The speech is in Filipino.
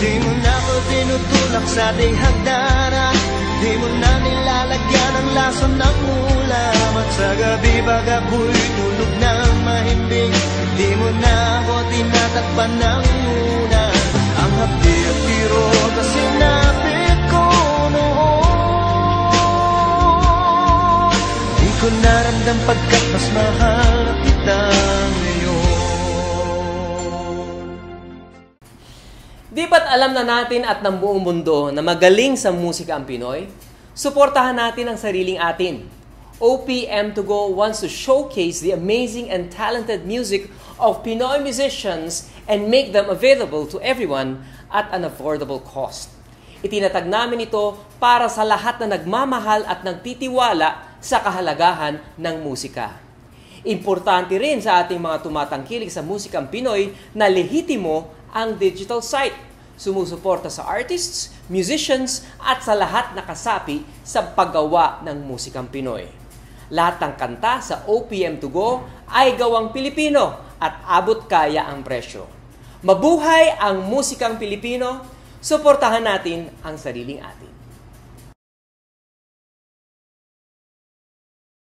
Di mo na ko tinutulak sa ating hagdanan, di mo na nilalagyan ang lason ng ulam. At sa gabi pag ako'y tulog ng mahimbing, di mo na ako tinatakpan ng unan. Ang hapdi at tiro na sinapit ko noon, di ko naramdam pagkat mas mahal kita ngayon. Di ba't alam na natin at ng buong mundo na magaling sa musika ang Pinoy? Suportahan natin ang sariling atin. OPM2Go wants to showcase the amazing and talented music of Pinoy musicians and make them available to everyone at an affordable cost. Itinatag namin ito para sa lahat na nagmamahal at nagtitiwala sa kahalagahan ng musika. Importante rin sa ating mga tumatangkilik sa musikang Pinoy na lehitimo ang digital site. Sumusuporta sa artists, musicians at sa lahat na kasapi sa paggawa ng musikang Pinoy. Lahat ng kanta sa OPM2Go ay gawang Pilipino at abot kaya ang presyo. Mabuhay ang musikang Pilipino, suportahan natin ang sariling atin.